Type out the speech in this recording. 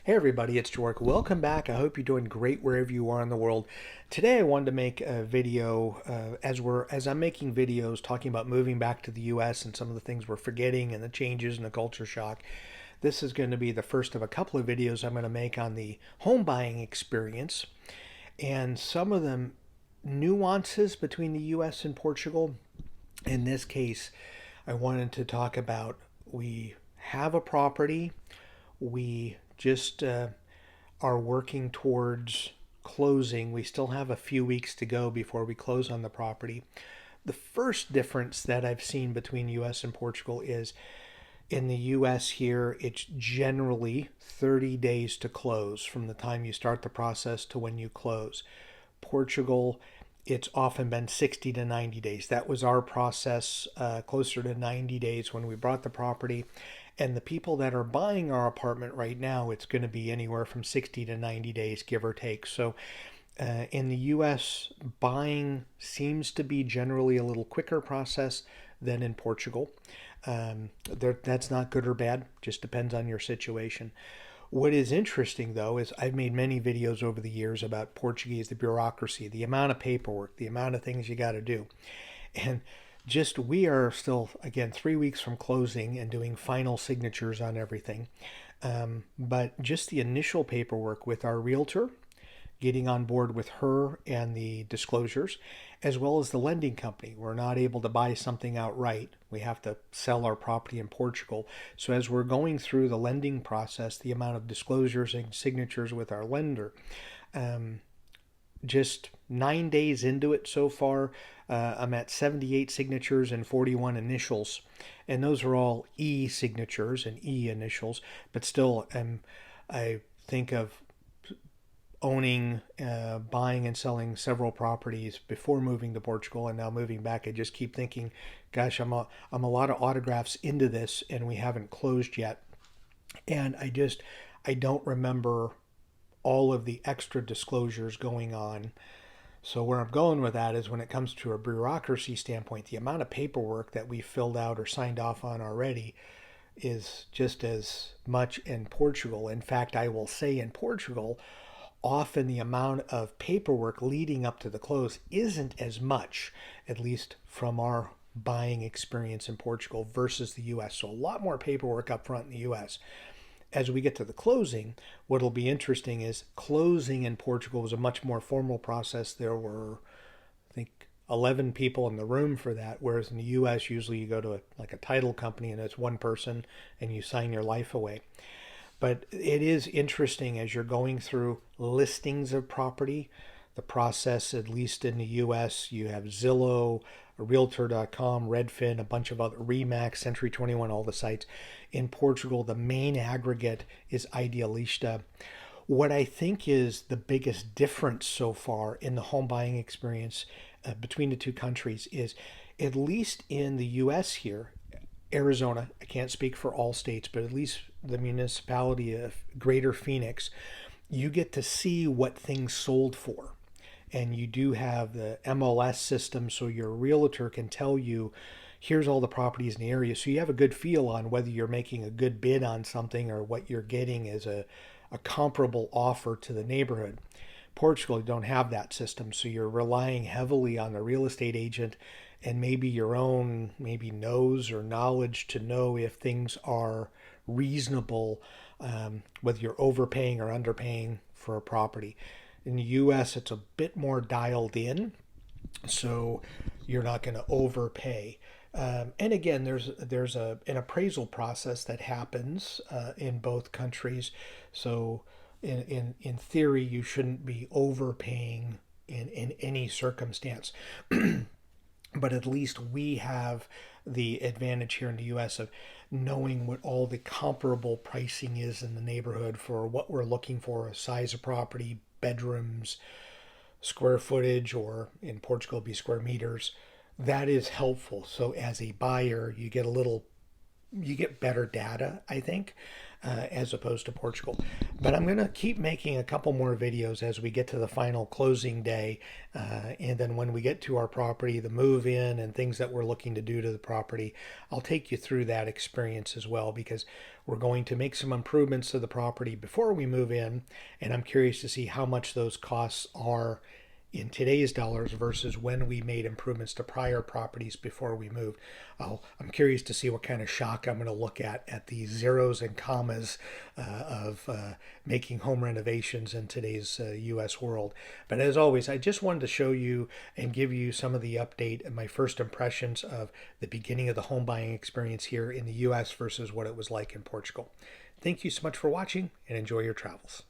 Hey everybody, it's Jork. Welcome back. I hope you're doing great wherever you are in the world. Today I wanted to make a video as I'm making videos talking about moving back to the US and some of the things we're forgetting and the changes and the culture shock. This is going to be the first of a couple of videos I'm going to make on the home buying experience and some of the nuances between the US and Portugal. In this case, I wanted to talk about we have a property, we just are working towards closing. We still have a few weeks to go before we close on the property. The first difference that I've seen between US and Portugal is in the US here, it's generally 30 days to close from the time you start the process to when you close. Portugal, it's often been 60 to 90 days. That was our process, closer to 90 days when we bought the property. And the people that are buying our apartment right now, it's going to be anywhere from 60 to 90 days, give or take. So in the US, buying seems to be generally a little quicker process than in Portugal. That's not good or bad, just depends on your situation. What is interesting though is I've made many videos over the years about Portuguese, the bureaucracy, the amount of paperwork, the amount of things you got to do. And just we are still, again, 3 weeks from closing and doing final signatures on everything. But just the initial paperwork with our realtor, getting on board with her and the disclosures, as well as the lending company. We're not able to buy something outright. We have to sell our property in Portugal. So as we're going through the lending process, the amount of disclosures and signatures with our lender, just 9 days into it so far, I'm at 78 signatures and 41 initials. And those are all E signatures and E initials, but still, I think of owning, buying and selling several properties before moving to Portugal and now moving back. I just keep thinking, gosh, I'm a lot of autographs into this and we haven't closed yet. And I don't remember all of the extra disclosures going on. So where I'm going with that is when it comes to a bureaucracy standpoint, the amount of paperwork that we filled out or signed off on already is just as much in Portugal. In fact, I will say in Portugal, often the amount of paperwork leading up to the close isn't as much, at least from our buying experience in Portugal versus the US. So a lot more paperwork up front in the US. As we get to the closing, what'll be interesting is closing in Portugal was a much more formal process. There were, I think, 11 people in the room for that, whereas in the US, usually you go to like a title company and it's one person and you sign your life away. But it is interesting as you're going through listings of property, the process, at least in the US, you have Zillow, Realtor.com, Redfin, a bunch of other Remax, Century 21, all the sites. In Portugal, the main aggregate is Idealista. What I think is the biggest difference so far in the home buying experience between the two countries is, at least in the US here, Arizona, I can't speak for all states, but at least the municipality of Greater Phoenix, you get to see what things sold for. And you do have the MLS system, so your realtor can tell you, here's all the properties in the area. So you have a good feel on whether you're making a good bid on something or what you're getting is a comparable offer to the neighborhood. Portugal, you don't have that system, so you're relying heavily on the real estate agent and maybe your own maybe nose or knowledge to know if things are reasonable, whether you're overpaying or underpaying for a property. In the US, it's a bit more dialed in, so you're not going to overpay. And again, there's an appraisal process that happens in both countries. So in theory, you shouldn't be overpaying in any circumstance. But at least we have the advantage here in the US of knowing what all the comparable pricing is in the neighborhood for what we're looking for, a size of property, bedrooms, square footage, or in Portugal it'd be square meters. That is helpful. So as a buyer, you get better data, I think. as opposed to Portugal. But I'm going to keep making a couple more videos as we get to the final closing day. And then when we get to our property, the move in and things that we're looking to do to the property, I'll take you through that experience as well, because we're going to make some improvements to the property before we move in. And I'm curious to see how much those costs are in today's dollars versus when we made improvements to prior properties before we moved. I'm curious to see what kind of shock I'm going to look at the zeros and commas of making home renovations in today's U.S. world. But as always, I just wanted to show you and give you some of the update and my first impressions of the beginning of the home buying experience here in the U.S. versus what it was like in Portugal. Thank you so much for watching, and enjoy your travels.